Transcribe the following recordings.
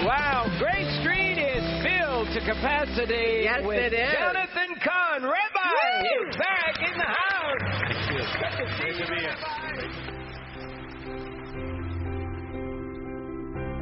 Wow, Grace Street is filled to capacity. Yes, with it is. Jonathan Cahn, Rabbi, is back in the house. Good to see you, Rabbi.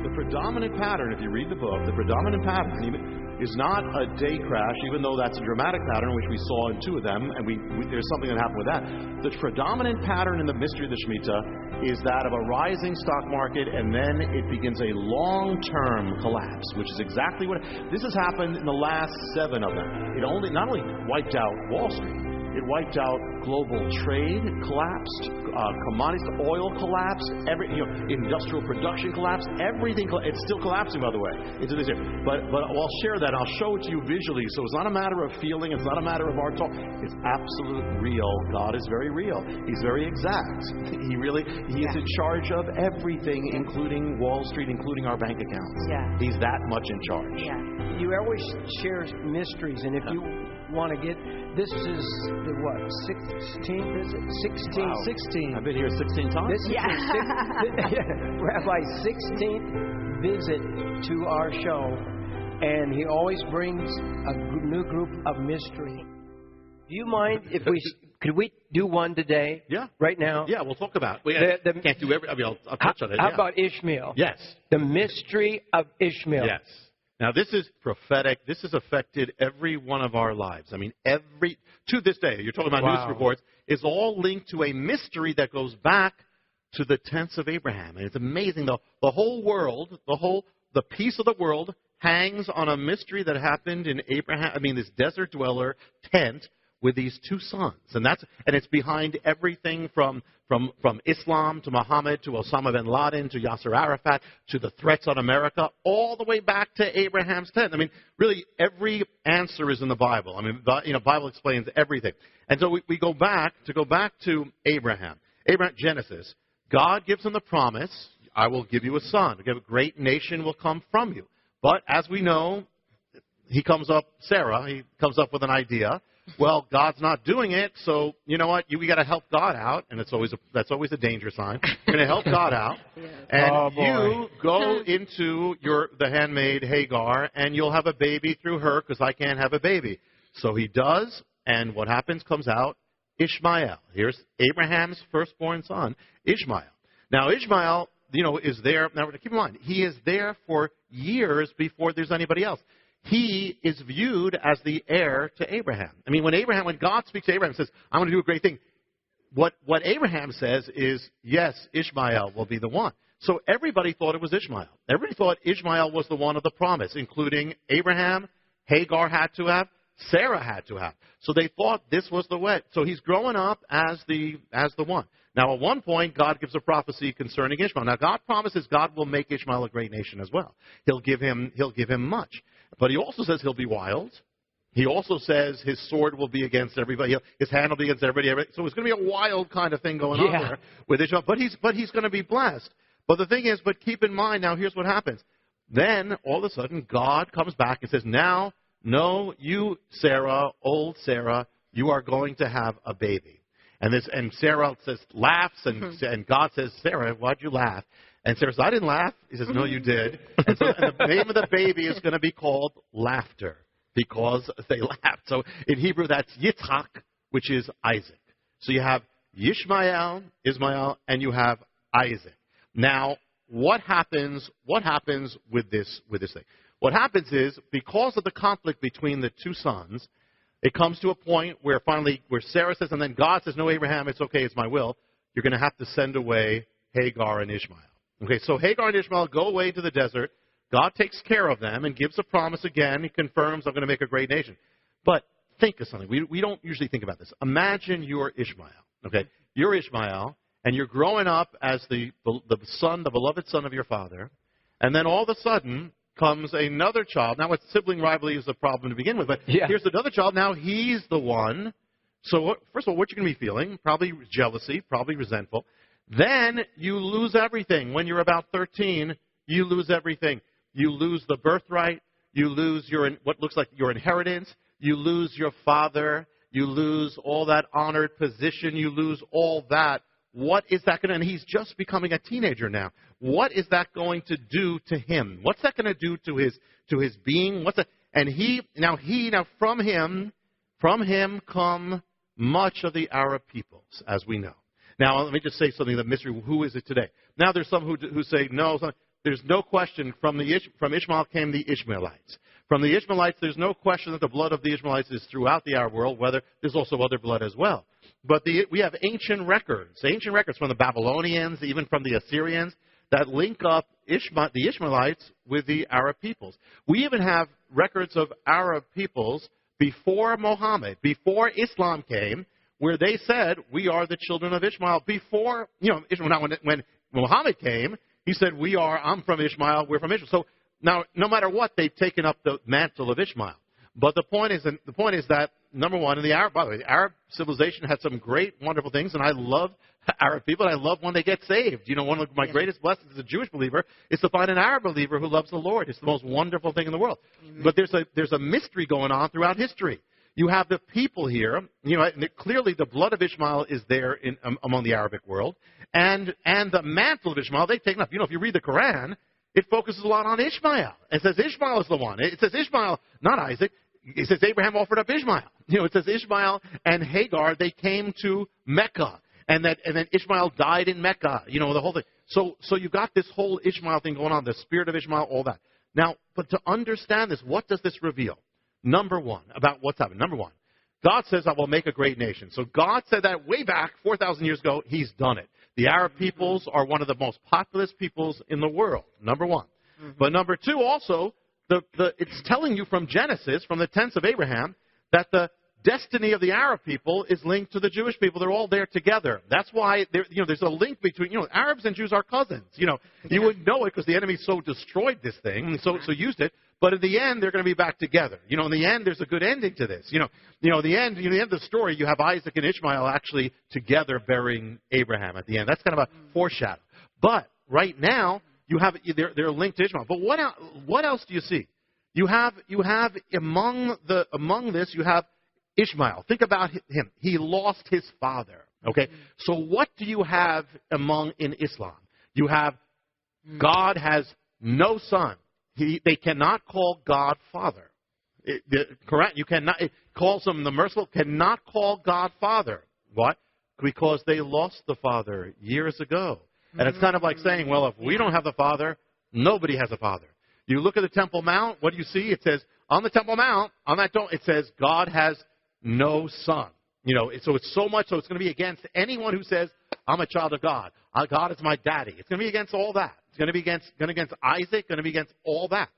The predominant pattern, if you read the book, the predominant pattern is not a day crash, even though that's a dramatic pattern, which we saw in two of them, and there's something that happened with that. The predominant pattern in the Mystery of the Shemitah is that of a rising stock market, and then it begins a long-term collapse, which is exactly what... This has happened in the last 7 of them. It not only wiped out Wall Street, it wiped out global trade, collapsed, commodities, oil collapsed, industrial production collapsed, everything. It's still collapsing, by the way, into this year. But I'll share that. I'll show it to you visually. So it's not a matter of feeling. It's not a matter of our talk. It's absolute real. God is very real. He's very exact. He is in charge of everything, including Wall Street, including our bank accounts. Yeah. He's that much in charge. Yeah. You always share mysteries, and if you want to get... This is the, 16th, is it? 16. Wow. 16. I've been here 16 times. This is Rabbi's 16th visit to our show, and he always brings a new group of mystery. Do you mind if could we do one today? Yeah. Right now? Yeah, we'll talk about it. Can't do every... I'll touch on it. How about Ishmael? Yes. The mystery of Ishmael. Yes. Now, this is prophetic. This has affected every one of our lives. I mean, to this day, you're talking about news reports, is all linked to a mystery that goes back to the tents of Abraham. And it's amazing. The whole world, the piece of the world hangs on a mystery that happened in this desert dweller tent with these 2 sons. And it's behind everything from Islam to Muhammad to Osama bin Laden to Yasser Arafat to the threats on America, all the way back to Abraham's tent. I mean, really, every answer is in the Bible. I mean, the Bible explains everything. And so we go back to Abraham. Genesis. God gives him the promise, I will give you a son. A great nation will come from you. But as we know, he comes up with an idea. Well, God's not doing it, so you know what? We got to help God out, and that's always a danger sign. We're going to help God out, and you go into the handmaid Hagar, and you'll have a baby through her because I can't have a baby. So he does, and what happens comes out Ishmael. Here's Abraham's firstborn son, Ishmael. Now Ishmael, is there. Now keep in mind, he is there for years before there's anybody else. He is viewed as the heir to Abraham. I mean, when God speaks to Abraham and says, I'm going to do a great thing, what Abraham says is, yes, Ishmael will be the one. So everybody thought it was Ishmael. Everybody thought Ishmael was the one of the promise, including Abraham, Hagar had to have, Sarah had to have. So they thought this was the way. So he's growing up as the one. Now, at one point, God gives a prophecy concerning Ishmael. Now, God promises God will make Ishmael a great nation as well. He'll give him much. But he also says he'll be wild. He also says his sword will be against everybody. His hand will be against everybody. So it's going to be a wild kind of thing going on there with Ishmael. But he's going to be blessed. But the thing is, keep in mind, now here's what happens. Then, all of a sudden, God comes back and says, now, no, you, Sarah, old Sarah, you are going to have a baby. And Sarah laughs, and God says, Sarah, why'd you laugh? And Sarah says, I didn't laugh. He says, no, you did. And the name of the baby is going to be called Laughter because they laughed. So in Hebrew, that's Yitzhak, which is Isaac. So you have Ishmael, and you have Isaac. Now, what happens with this thing? What happens is, because of the conflict between the 2 sons, it comes to a point where Sarah says, and then God says, no, Abraham, it's okay, it's my will. You're going to have to send away Hagar and Ishmael. Okay, so Hagar and Ishmael go away to the desert. God takes care of them and gives a promise again. He confirms, I'm going to make a great nation. But think of something. We don't usually think about this. Imagine you're Ishmael. Okay, you're Ishmael, and you're growing up as the beloved son of your father. And then all of a sudden comes another child. Now, sibling rivalry is a problem to begin with, but here's another child. Now he's the one. So first of all, what you're going to be feeling? Probably jealousy, probably resentful. Then you lose everything. When you're about 13, you lose everything. You lose the birthright. You lose what looks like your inheritance. You lose your father. You lose all that honored position. You lose all that. what is that going to, and he's just becoming a teenager now. What is that going to do to him? What's that going to do to his being? What's that? And from him come much of the Arab peoples, as we know. Now, let me just say something, the mystery, who is it today? Now, there's some who say, no, there's no question, from Ishmael came the Ishmaelites. From the Ishmaelites, there's no question that the blood of the Ishmaelites is throughout the Arab world, whether there's also other blood as well. But we have ancient records from the Babylonians, even from the Assyrians, that link up the Ishmaelites with the Arab peoples. We even have records of Arab peoples before Muhammad, before Islam came, where they said, we are the children of Ishmael. Before, when Muhammad came, he said, I'm from Ishmael, we're from Ishmael. So now, no matter what, they've taken up the mantle of Ishmael. But the point is that, number one, the Arab civilization had some great, wonderful things, and I love Arab people, and I love when they get saved. One of my greatest blessings as a Jewish believer is to find an Arab believer who loves the Lord. It's the most wonderful thing in the world. Amen. But there's a mystery going on throughout history. You have the people here, and clearly the blood of Ishmael is there among the Arabic world, and the mantle of Ishmael, they've taken up. If you read the Quran, it focuses a lot on Ishmael. It says Ishmael is the one. It says Ishmael, not Isaac. It says Abraham offered up Ishmael. It says Ishmael and Hagar, they came to Mecca, and then Ishmael died in Mecca. The whole thing. So you got this whole Ishmael thing going on, the spirit of Ishmael, all that. Now, but to understand this, what does this reveal? Number one, about what's happening. Number one, God says, I will make a great nation. So God said that way back 4,000 years ago. He's done it. The Arab peoples are one of the most populous peoples in the world, number one. Mm-hmm. But number two, also, it's telling you from Genesis, from the tents of Abraham, that the destiny of the Arab people is linked to the Jewish people. They're all there together. That's why there's a link between, Arabs and Jews are cousins. You wouldn't know it because the enemy so destroyed this thing and so used it. But in the end, they're going to be back together. In the end, there's a good ending to this. The end of the story, you have Isaac and Ishmael actually together burying Abraham at the end. That's kind of a foreshadow. But right now, you have they're linked to Ishmael. But what else do you see? You have among this you have Ishmael. Think about him. He lost his father. Okay. So what do you have in Islam? You have God has no son. They cannot call God Father. Correct? You cannot. It calls him the merciful. Cannot call God Father. What? Because they lost the Father years ago. And it's kind of like saying, well, if we don't have the Father, nobody has a Father. You look at the Temple Mount. What do you see? It says on the Temple Mount, on that dome, it says God has no son. So it's so much. So it's going to be against anyone who says I'm a child of God. God is my daddy. It's going to be against all that. It's going to be against Isaac, going to be against all that.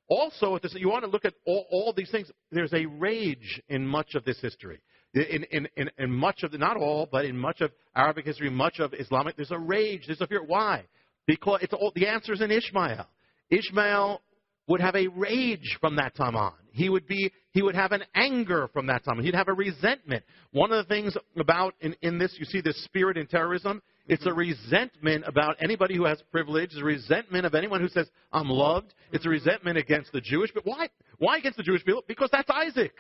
Also, if you want to look at all these things, there's a rage in much of this history. In much of not all, but in much of Arabic history, much of Islamic, there's a rage, there's a fear. Why? Because the answer is in Ishmael. Ishmael would have a rage from that time on. He would have an anger from that time on. He'd have a resentment. One of the things about in this, you see this spirit in terrorism. It's a resentment about anybody who has privilege. It's a resentment of anyone who says, I'm loved. It's a resentment against the Jewish people. Why against the Jewish people? Because that's Isaac.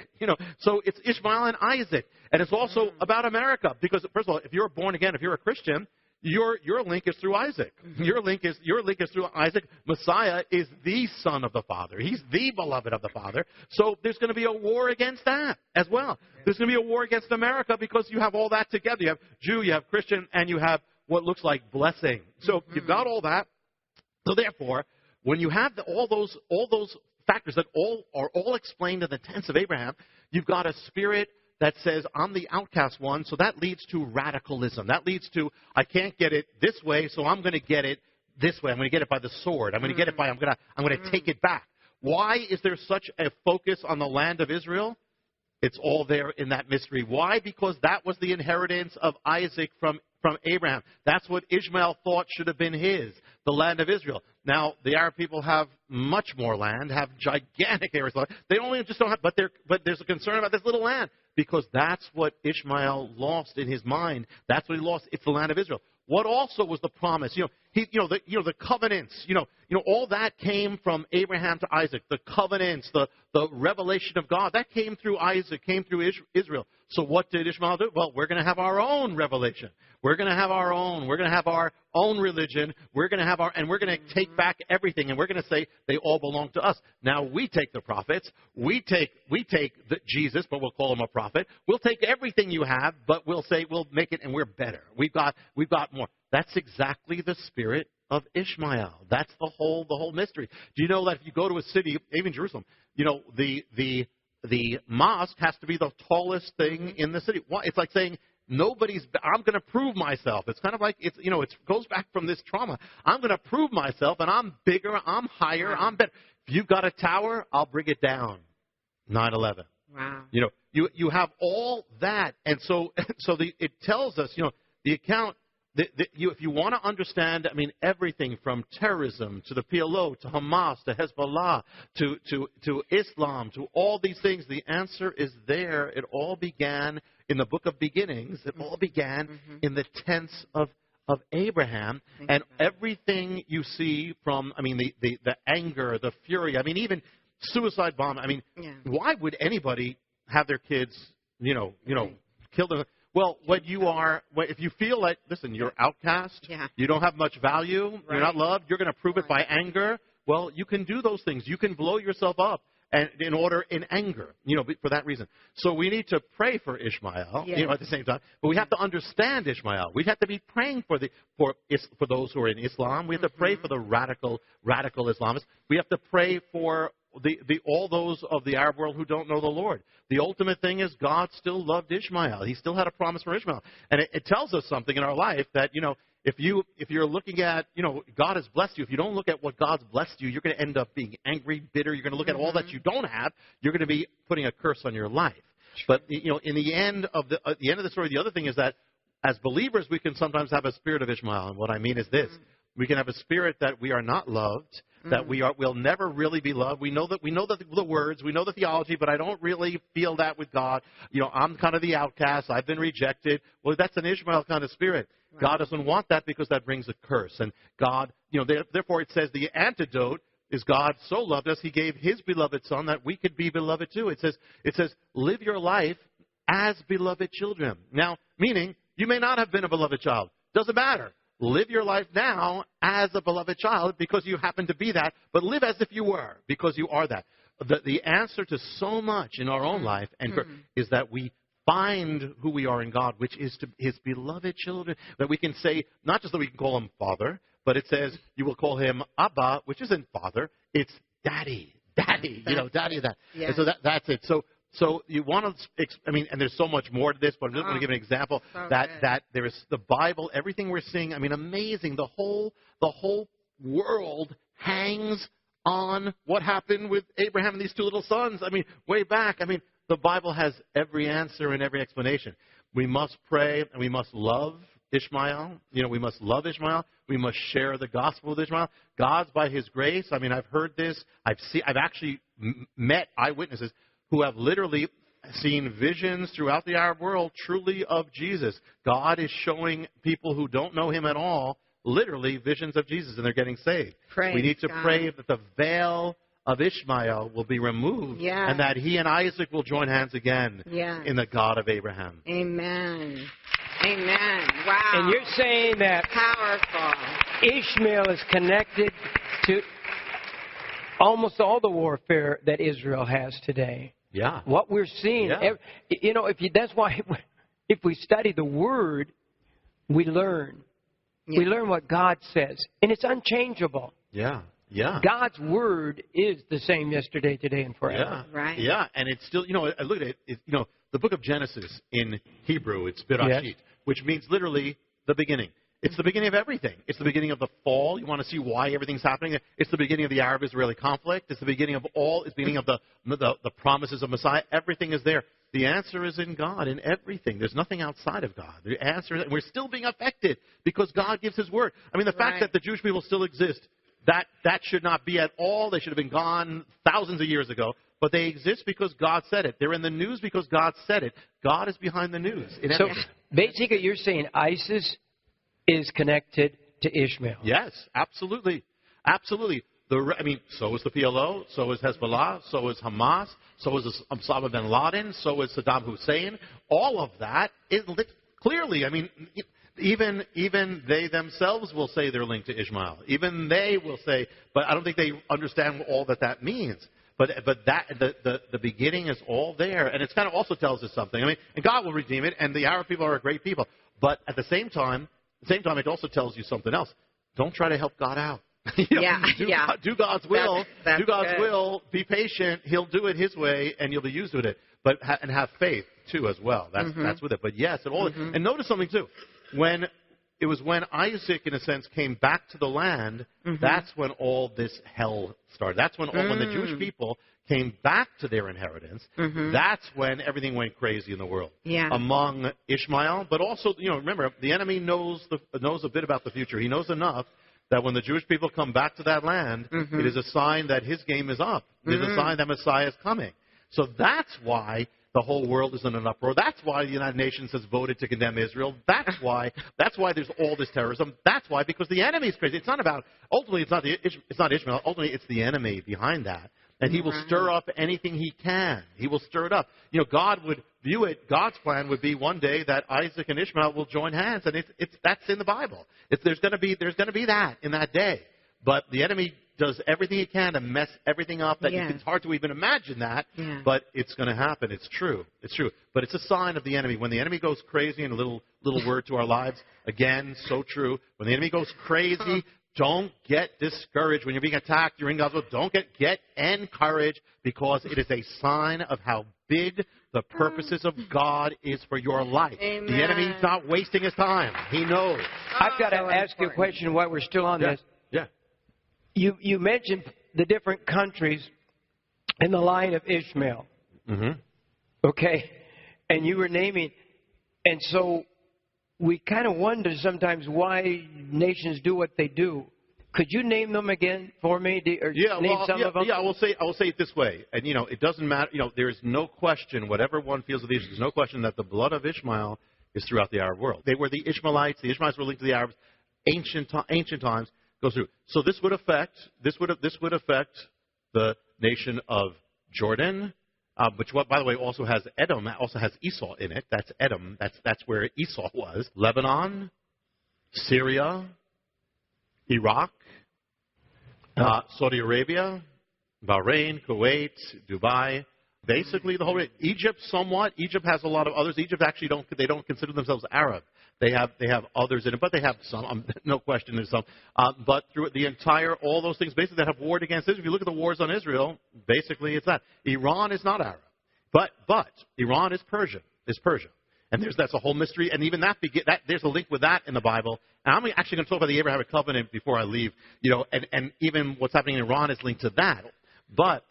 So it's Ishmael and Isaac. And it's also about America. Because, first of all, if you're born again, if you're a Christian, your link is through Isaac. Your link is through Isaac. Messiah is the son of the Father. He's the beloved of the Father. So there's going to be a war against that as well. There's going to be a war against America because you have all that together. You have Jew, you have Christian, and you have what looks like blessing. So you've got all that. So therefore, when you have all those factors that are all explained in the tents of Abraham, you've got a spirit that says, I'm the outcast one, so that leads to radicalism. That leads to, I can't get it this way, so I'm going to get it this way. I'm going to get it by the sword. I'm going to get it by, I'm going to take it back. Why is there such a focus on the land of Israel? It's all there in that mystery. Why? Because that was the inheritance of Isaac from Abraham. That's what Ishmael thought should have been his, the land of Israel. Now, the Arab people have much more land, have gigantic areas. They just don't have, but there's a concern about this little land because that's what Ishmael lost in his mind. That's what he lost. It's the land of Israel. What also was the promise? The covenants, all that came from Abraham to Isaac. The covenants, the revelation of God, that came through Isaac, came through Israel. So what did Ishmael do? Well, we're going to have our own revelation. We're going to have our own. We're going to have our own religion. We're going to have and we're going to take back everything, and we're going to say they all belong to us. Now we take the prophets. We take Jesus, but we'll call him a prophet. We'll take everything you have, but we'll say we'll make it, and we're better. We've got more. That's exactly the spirit of Ishmael. That's the whole mystery. Do you know that if you go to a city, even Jerusalem, the mosque has to be the tallest thing in the city? It's like saying I'm going to prove myself. It's kind of like it goes back from this trauma. I'm going to prove myself, and I'm bigger, I'm higher, I'm better. If you've got a tower, I'll bring it down. 9/11. Wow. You have all that, and so it tells us, the account. If you want to understand, everything from terrorism to the PLO to Hamas to Hezbollah to Islam to all these things, the answer is there. It all began in the book of beginnings. It all began in the tents of Abraham, and everything you see from the anger, the fury. Even suicide bomb. Why would anybody have their kids kill them? Well, if you feel like, listen, you're outcast, you don't have much value, you're not loved, you're going to prove it by anger, well, you can do those things. You can blow yourself up in anger, for that reason. So we need to pray for Ishmael, at the same time. But we have to understand Ishmael. We have to be praying for those who are in Islam. We have to pray for the radical Islamists. We have to pray for all those of the Arab world who don't know the Lord. The ultimate thing is God still loved Ishmael. He still had a promise for Ishmael. And it tells us something in our life that, if you're looking at, God has blessed you. If you don't look at what God's blessed you, you're going to end up being angry, bitter. You're going to look at all that you don't have. You're going to be putting a curse on your life. But, in the end of the story, the other thing is that as believers, we can sometimes have a spirit of Ishmael. And what I mean is this. We can have a spirit that we are not loved, that we'll never really be loved. We know that the words, we know the theology, but I don't really feel that with God. I'm kind of the outcast. I've been rejected. Well, that's an Ishmael kind of spirit. Right. God doesn't want that because that brings a curse. And God, therefore it says the antidote is God so loved us, he gave his beloved son that we could be beloved too. It says live your life as beloved children. Now, meaning you may not have been a beloved child. Doesn't matter. Live your life now as a beloved child because you happen to be that, but live as if you were because you are that. The answer to so much in our own life is that we find who we are in God, which is to his beloved children, that we can say, not just that we can call him Father, but it says you will call him Abba, which isn't Father, it's Daddy, Daddy, that. Yeah. And so that's it. So you want to, and there's so much more to this, but I'm just going to give an example that there is the Bible, everything we're seeing. Amazing. The whole world hangs on what happened with Abraham and these two little sons. Way back. The Bible has every answer and every explanation. We must pray and we must love Ishmael. We must love Ishmael. We must share the gospel with Ishmael. God's by his grace. I've heard this. I've actually met eyewitnesses who have literally seen visions throughout the Arab world truly of Jesus. God is showing people who don't know him at all literally visions of Jesus, and they're getting saved. Praise we need to God. pray that the veil of Ishmael will be removed and that he and Isaac will join hands again in the God of Abraham. Amen. Amen. Wow. And you're saying that powerful. Ishmael is connected to almost all the warfare that Israel has today. Yeah. What we're seeing, that's why if we study the Word, we learn. Yeah. We learn what God says. And it's unchangeable. Yeah. Yeah. God's Word is the same yesterday, today, and forever. Yeah. Right. Yeah. And it's still, I look at it, the book of Genesis in Hebrew, it's Bereshit, which means literally the beginning. It's the beginning of everything. It's the beginning of the fall. You want to see why everything's happening. It's the beginning of the Arab-Israeli conflict. It's the beginning of all. It's the beginning of the promises of Messiah. Everything is there. The answer is in God, in everything. There's nothing outside of God. The answer is, we're still being affected because God gives his word. The fact that the Jewish people still exist, that should not be at all. They should have been gone thousands of years ago. But they exist because God said it. They're in the news because God said it. God is behind the news. So basically you're saying ISIS is connected to Ishmael. Yes, absolutely. Absolutely. So is the PLO, so is Hezbollah, so is Hamas, so is Osama bin Laden, so is Saddam Hussein. All of that is clearly, even they themselves will say they're linked to Ishmael. Even they will say, but I don't think they understand all that means. But that the beginning is all there, and it kind of also tells us something. And God will redeem it, and the Arab people are a great people. But at the same time, it also tells you something else. Don't try to help God out. Do God's will. That's do God's good. will. Be patient. He'll do it His way, and you'll be used with it. But and have faith too as well. That's with it. But yes, and notice something too. When Isaac, in a sense, came back to the land, that's when all this hell started. That's when when the Jewish people came back to their inheritance. That's when everything went crazy in the world. Yeah. Among Ishmael, but also, remember, the enemy knows a bit about the future. He knows enough that when the Jewish people come back to that land, it is a sign that his game is up. It is a sign that Messiah is coming. So that's why the whole world is in an uproar. That's why the United Nations has voted to condemn Israel. That's why there's all this terrorism. That's why, because the enemy is crazy. It's not about, ultimately, it's not Ishmael. Ultimately, it's the enemy behind that. And he will stir up anything he can. He will stir it up. God would view it, God's plan would be one day that Isaac and Ishmael will join hands, and that's in the Bible. There's going to be that in that day. But the enemy does everything he can to mess everything up. It's hard to even imagine that, but it's going to happen. It's true. It's true. But it's a sign of the enemy. When the enemy goes crazy, and a little word to our lives, again, so true. When the enemy goes crazy, don't get discouraged. When you're being attacked, you're in God's will. Don't get encouraged, because it is a sign of how big the purposes of God is for your life. Amen. The enemy's not wasting his time. He knows. I've got to ask you a question while we're still on this. Yeah. You mentioned the different countries in the line of Ishmael. Okay? And you were naming, and so we kind of wonder sometimes why nations do what they do. Could you name them again for me? Name some of them? Yeah, I will say it this way. And, it doesn't matter. There is no question, whatever one feels of these, there's no question that the blood of Ishmael is throughout the Arab world. They were the Ishmaelites. The Ishmaelites were linked to the Arabs. Ancient times goes through. So this would affect the nation of Jordan, which, by the way, also has Edom, also has Esau in it. That's Edom. That's where Esau was. Lebanon, Syria, Iraq, Saudi Arabia, Bahrain, Kuwait, Dubai, basically the whole Egypt somewhat. Egypt has a lot of others. Egypt actually don't consider themselves Arab. They have others in it, but they have some. No question, there's some. But through the entire, all those things basically that have warred against Israel. If you look at the wars on Israel, basically it's that. Iran is not Arab, but Iran is Persian. And that's a whole mystery, and even there's a link with that in the Bible. And I'm actually going to talk about the Abrahamic covenant before I leave, and even what's happening in Iran is linked to that. But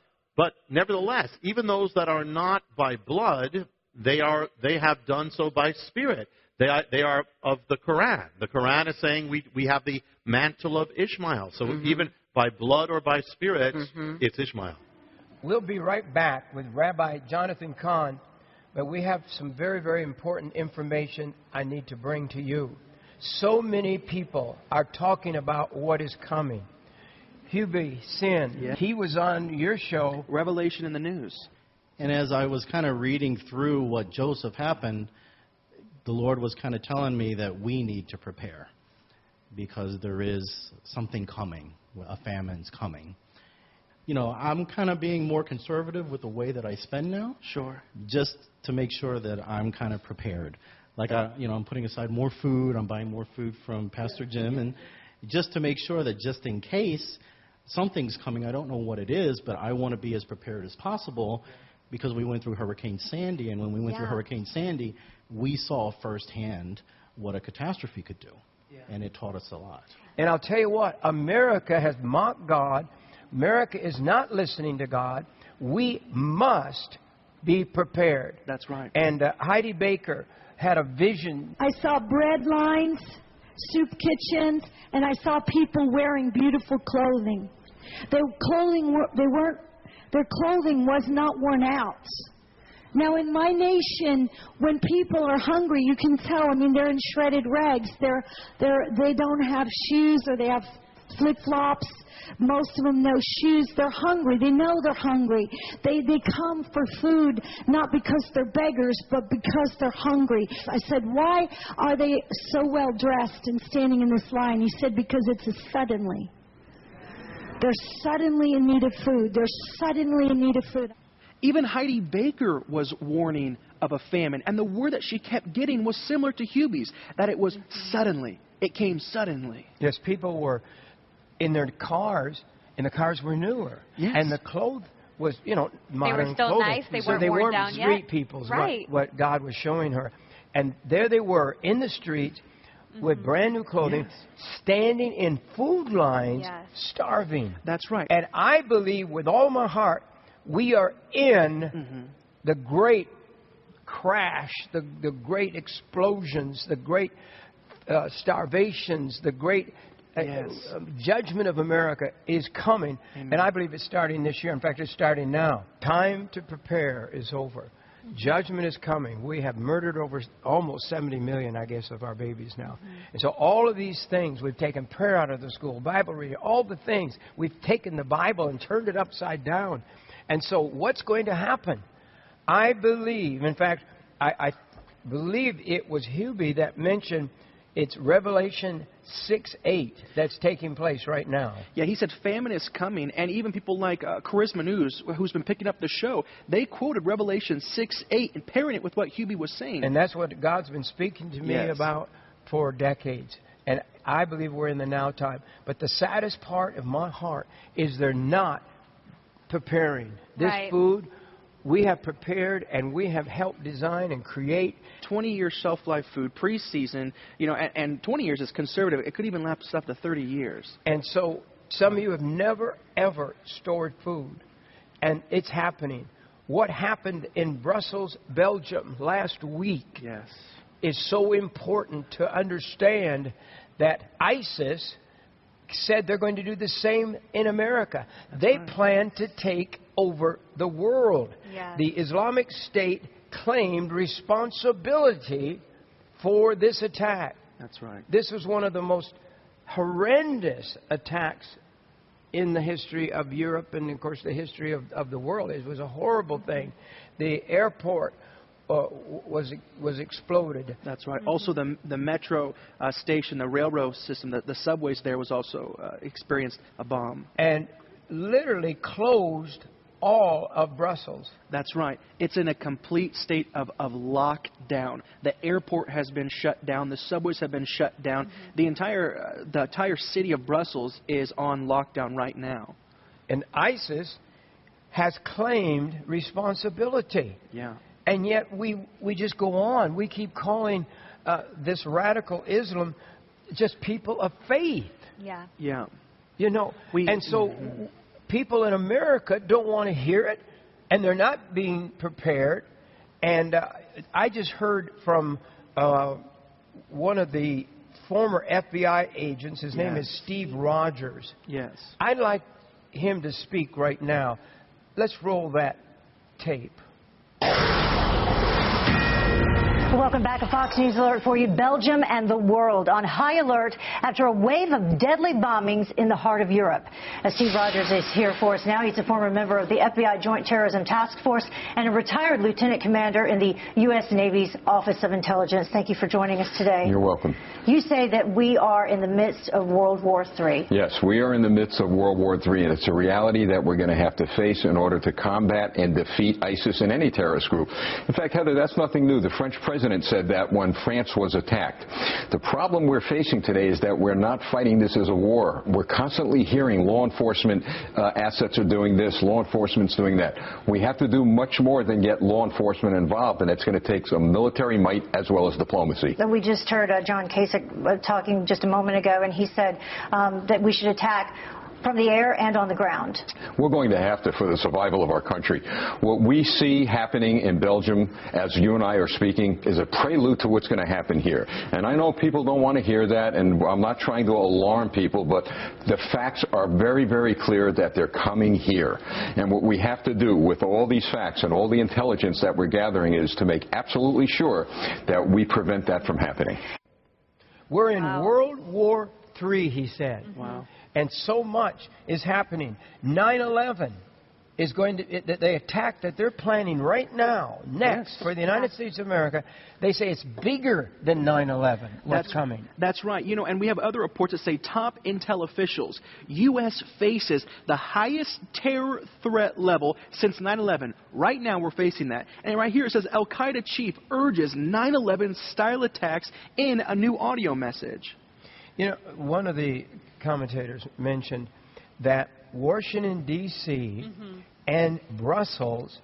nevertheless, even those that are not by blood, they have done so by spirit. They are of the Quran. The Quran is saying we have the mantle of Ishmael. So even by blood or by spirit, it's Ishmael. We'll be right back with Rabbi Jonathan Cahn. But we have some very, very important information I need to bring to you. So many people are talking about what is coming. Hubie Sin, he was on your show, Revelation in the News. And as I was kind of reading through what Joseph happened, the Lord was kind of telling me that we need to prepare because there is something coming, a famine's coming. I'm kind of being more conservative with the way that I spend now. Sure. Just to make sure that I'm kind of prepared. Like, I'm putting aside more food. I'm buying more food from Pastor Jim. And just to make sure that just in case something's coming, I don't know what it is, but I want to be as prepared as possible because we went through Hurricane Sandy. And when we went through Hurricane Sandy, we saw firsthand what a catastrophe could do. Yeah. And it taught us a lot. And I'll tell you what, America has mocked God. America is not listening to God. We must be prepared. That's right. And Heidi Baker had a vision. I saw bread lines, soup kitchens, and I saw people wearing beautiful clothing. Their clothing was not worn out. Now, in my nation, when people are hungry, you can tell. I mean, they're in shredded rags. They don't have shoes, or they have flip-flops. Most of them no shoes. They're hungry. They know they're hungry. They come for food, not because they're beggars, but because they're hungry. I said, why are they so well dressed and standing in this line? He said, because it's a suddenly. They're suddenly in need of food. They're suddenly in need of food. Even Heidi Baker was warning of a famine, and the word that she kept getting was similar to Hubie's, that it was suddenly. It came suddenly. Yes, people were in their cars, and the cars were newer. Yes. And the clothes was, modern They were still clothing. nice. They so weren't they worn weren't down street yet. people, Right. what God was showing her. And there they were in the streets with brand new clothing, standing in food lines, starving. That's right. And I believe with all my heart, we are in the great crash, the great explosions, the great starvations, the great judgment of America is coming. Amen. And I believe it's starting this year. In fact, it's starting now. Time to prepare is over. Judgment is coming. We have murdered over almost 70 million, I guess, of our babies now. And so all of these things, we've taken prayer out of the school, Bible reading, all the things. We've taken the Bible and turned it upside down. And so what's going to happen? I believe, in fact, I believe it was Hubie that mentioned it's Revelation 6:8 that's taking place right now. Yeah, he said famine is coming, and even people like Charisma News, who's been picking up the show, they quoted Revelation 6:8 and pairing it with what Hubie was saying. And that's what God's been speaking to me about for decades. And I believe we're in the now time. But the saddest part of my heart is they're not preparing this food. We have prepared and we have helped design and create 20-year shelf-life food, pre-season, and 20 years is conservative. It could even last up to 30 years. And so some of you have never, ever stored food. And it's happening. What happened in Brussels, Belgium last week is so important to understand that ISIS said they're going to do the same in America. They plan to take over the world. The Islamic State claimed responsibility for this attack. That's right. This was one of the most horrendous attacks in the history of Europe and, of course, the history of the world. It was a horrible thing. The airport was exploded. That's right. Also, the metro station, the railroad system, the subways there was also experienced a bomb. And literally closed all of Brussels. That's right. It's in a complete state of lockdown. The airport has been shut down. The subways have been shut down. The entire city of Brussels is on lockdown right now. And ISIS has claimed responsibility. Yeah. And yet we just go on. We keep calling this radical Islam just people of faith. Yeah. Yeah. And so people in America don't want to hear it, and they're not being prepared. And I just heard from one of the former FBI agents. His name is Steve Rogers. Yes. I'd like him to speak right now. Let's roll that tape. Welcome back. A Fox News alert for you. Belgium and the world on high alert after a wave of deadly bombings in the heart of Europe. Steve Rogers is here for us now. He's a former member of the FBI Joint Terrorism Task Force and a retired lieutenant commander in the U.S. Navy's Office of Intelligence. Thank you for joining us today. You're welcome. You say that we are in the midst of World War III. Yes, we are in the midst of World War III, and it's a reality that we're going to have to face in order to combat and defeat ISIS and any terrorist group. In fact, Heather, that's nothing new. The French president said that when France was attacked. The problem we're facing today is that we're not fighting this as a war. We're constantly hearing law enforcement assets are doing this, law enforcement's doing that. We have to do much more than get law enforcement involved, and it's going to take some military might as well as diplomacy. We just heard John Kasich talking just a moment ago, and he said that we should attack from the air and on the ground. We're going to have to for the survival of our country. What we see happening in Belgium, as you and I are speaking, is a prelude to what's going to happen here. And I know people don't want to hear that, and I'm not trying to alarm people, but the facts are very, very clear that they're coming here. And what we have to do with all these facts and all the intelligence that we're gathering is to make absolutely sure that we prevent that from happening. We're in World War III, he said. Wow. And so much is happening. 9/11 is going to, the attack that they're planning right now, next, for the United States of America, they say it's bigger than 9/11, what's coming. That's right. You know, and we have other reports that say top intel officials, U.S. faces the highest terror threat level since 9/11. Right now we're facing that. And right here it says Al-Qaeda chief urges 9/11 style attacks in a new audio message. You know, one of the commentators mentioned that Washington, D.C. and Brussels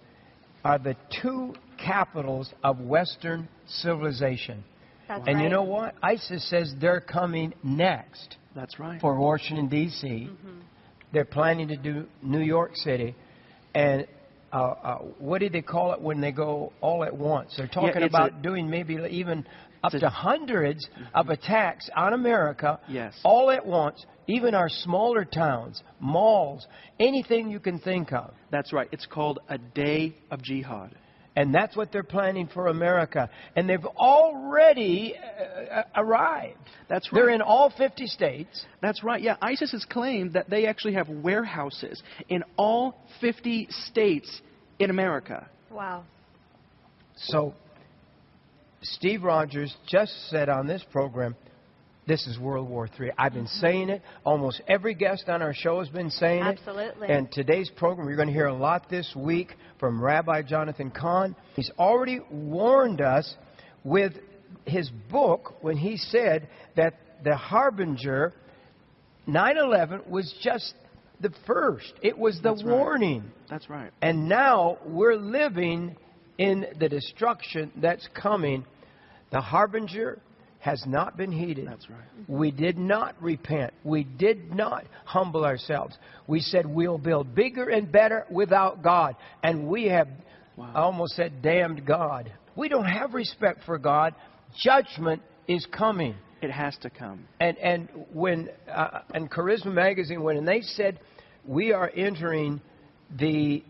are the two capitals of Western civilization. That's and right. you know what? ISIS says they're coming next. That's right. For Washington, D.C. They're planning to do New York City. And what do they call it when they go all at once? They're talking about doing maybe even up to hundreds of attacks on America all at once, even our smaller towns, malls, anything you can think of. That's right. It's called a day of jihad. And that's what they're planning for America. And they've already arrived. That's right. They're in all 50 states. That's right. Yeah, ISIS has claimed that they actually have warehouses in all 50 states in America. Wow. So Steve Rogers just said on this program, this is World War III. I've been saying it. Almost every guest on our show has been saying it. Absolutely. And today's program, you're going to hear a lot this week from Rabbi Jonathan Cahn. He's already warned us with his book when he said that the harbinger, 9/11, was just the first. It was the warning. That's right. And now we're living in the destruction that's coming. The harbinger has not been heeded. That's right. We did not repent. We did not humble ourselves. We said we'll build bigger and better without God. And we have, I almost said, damned God. We don't have respect for God. Judgment is coming. It has to come. And when, in Charisma Magazine, when they said we are entering the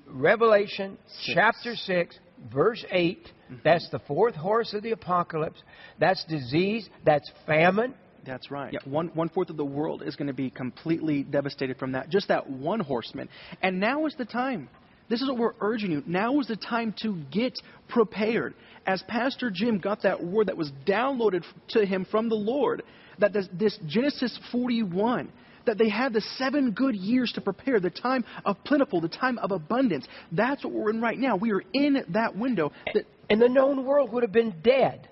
Revelation chapter 6, verse 8, that's the fourth horse of the apocalypse. That's disease. That's famine. That's right. Yeah, one-fourth of the world is going to be completely devastated from that. Just that one horseman. And now is the time. This is what we're urging you. Now is the time to get prepared. As Pastor Jim got that word that was downloaded to him from the Lord, that this Genesis 41, that they had the 7 good years to prepare, the time of plentiful, the time of abundance. That's what we're in right now. We are in that window. And the known world would have been dead.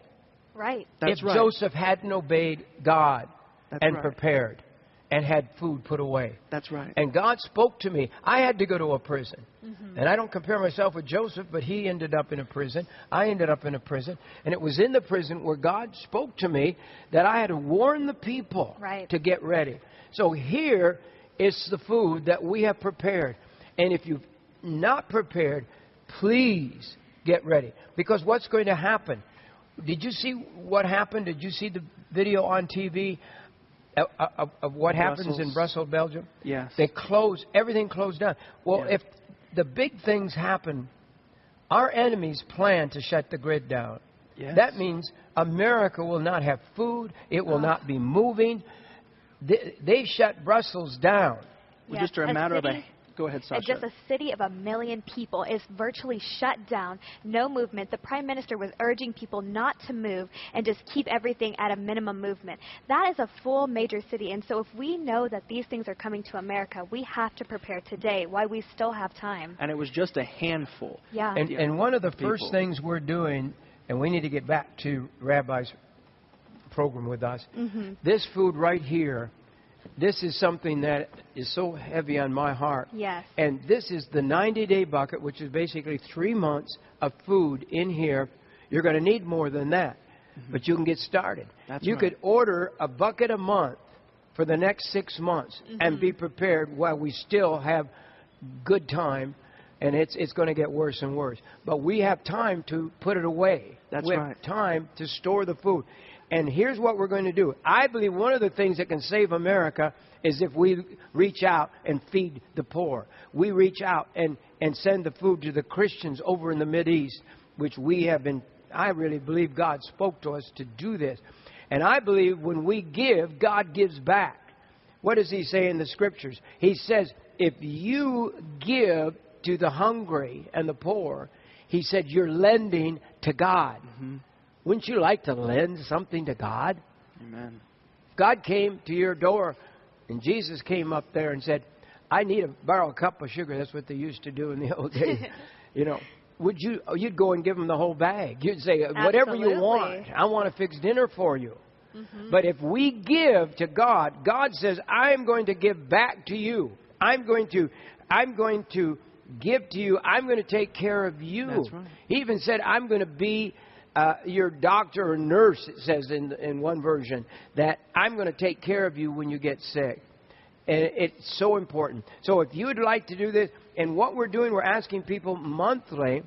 Right. If Joseph hadn't obeyed God and prepared and had food put away. That's right. And God spoke to me. I had to go to a prison. And I don't compare myself with Joseph, but he ended up in a prison. I ended up in a prison. And it was in the prison where God spoke to me that I had to warn the people to get ready. So here is the food that we have prepared. And if you've not prepared, please get ready. Because what's going to happen? Did you see what happened? Did you see the video on TV of what happens in Brussels, Belgium? Yes. They close, everything closed down. Well, if the big things happen, our enemies plan to shut the grid down. Yes. That means America will not have food. It will not be moving. They shut Brussels down. Well, just a matter of a... Go ahead, Sasha. Just a city of 1 million people is virtually shut down, no movement. The Prime Minister was urging people not to move and just keep everything at a minimum movement. That is a full major city, and so if we know that these things are coming to America, we have to prepare today while we still have time. And it was just a handful. Yeah. And one of the first things we're doing, and we need to get back to Rabbi's program with us, this food right here, this is something that is so heavy on my heart. Yes. And this is the 90-day bucket, which is basically 3 months of food in here. You're going to need more than that, but you can get started. That's you could order a bucket a month for the next 6 months and be prepared while we still have good time, and it's going to get worse and worse. But we have time to put it away. That's we have time to store the food. And here's what we're going to do. I believe one of the things that can save America is if we reach out and feed the poor. We reach out and send the food to the Christians over in the Mideast, which we have been, I really believe God spoke to us to do this. And I believe when we give, God gives back. What does He say in the Scriptures? He says, if you give to the hungry and the poor, He said, you're lending to God. Wouldn't you like to lend something to God? Amen. If God came to your door and Jesus came up there and said, I need to borrow a cup of sugar. That's what they used to do in the old days. You know, you'd go and give them the whole bag. You'd say, whatever you want. I want to fix dinner for you. But if we give to God, God says, I'm going to give back to you. I'm going to give to you. I'm going to take care of you. That's right. He even said, I'm going to be your doctor or nurse, it says in one version, that I'm going to take care of you when you get sick. And it's so important. So if you would like to do this, and what we're doing, we're asking people monthly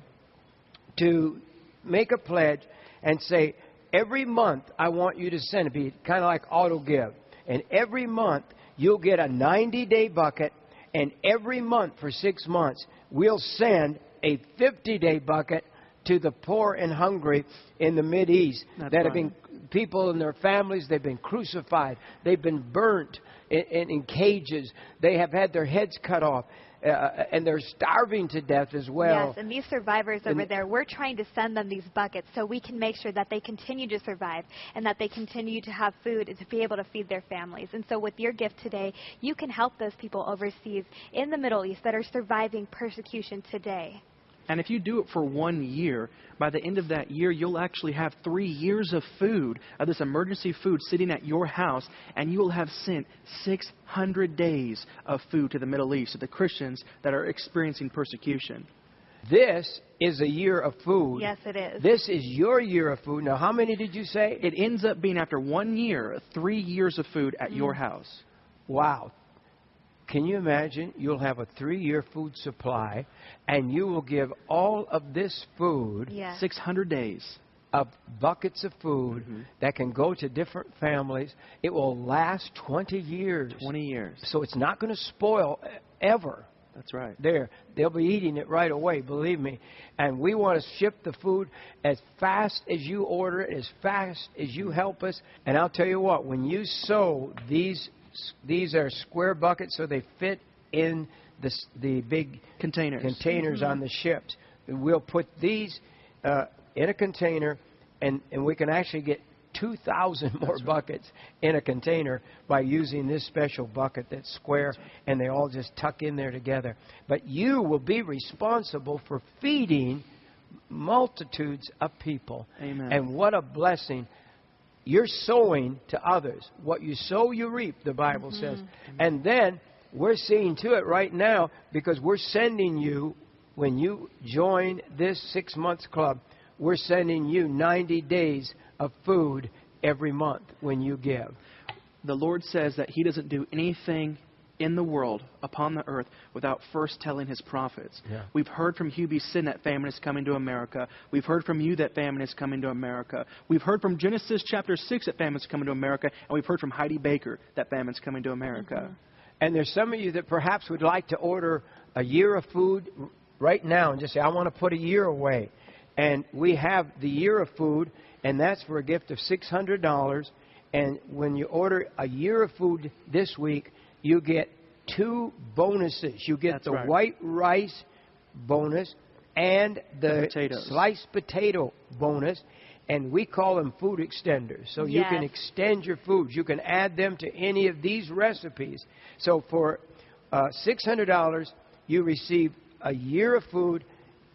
to make a pledge and say, every month I want you to send it, be kind of like auto give. And every month you'll get a 90-day bucket, and every month for 6 months we'll send a 50-day bucket to the poor and hungry in the Mideast that have been people and their families. They've been crucified. They've been burnt in cages. They have had their heads cut off. And they're starving to death as well. Yes, and these survivors over there, we're trying to send them these buckets so we can make sure that they continue to survive and that they continue to have food and to be able to feed their families. And so with your gift today, you can help those people overseas in the Middle East that are surviving persecution today. And if you do it for 1 year, by the end of that year, you'll actually have 3 years of food, of this emergency food sitting at your house, and you will have sent 600 days of food to the Middle East, to the Christians that are experiencing persecution. This is a year of food. Yes, it is. This is your year of food. Now, how many did you say? It ends up being, after 1 year, 3 years of food at your house. Wow. Can you imagine? You'll have a 3-year food supply, and you will give all of this food, 600 days of buckets of food that can go to different families. It will last 20 years. 20 years. So it's not going to spoil ever. That's right. They'll be eating it right away, believe me. And we want to ship the food as fast as you order it, as fast as you help us. And I'll tell you what, when you sow these are square buckets, so they fit in the big containers on the ships. We'll put these in a container, and we can actually get 2,000 more buckets in a container by using this special bucket that's square, and they all just tuck in there together. But you will be responsible for feeding multitudes of people. Amen. And what a blessing. You're sowing to others. What you sow, you reap, the Bible says. And then we're seeing to it right now, because we're sending you, when you join this 6 months club, we're sending you 90 days of food every month when you give. The Lord says that He doesn't do anything in the world, upon the earth, without first telling His prophets. Yeah. We've heard from Hugh B. Sin that famine is coming to America. We've heard from you that famine is coming to America. We've heard from Genesis chapter 6 that famine is coming to America. And we've heard from Heidi Baker that famine is coming to America. And there's some of you that perhaps would like to order a year of food right now and just say, I want to put a year away. And we have the year of food, and that's for a gift of $600. And when you order a year of food this week, you get 2 bonuses. You get white rice bonus and the sliced potato bonus. And we call them food extenders. So you can extend your foods. You can add them to any of these recipes. So for $600, you receive a year of food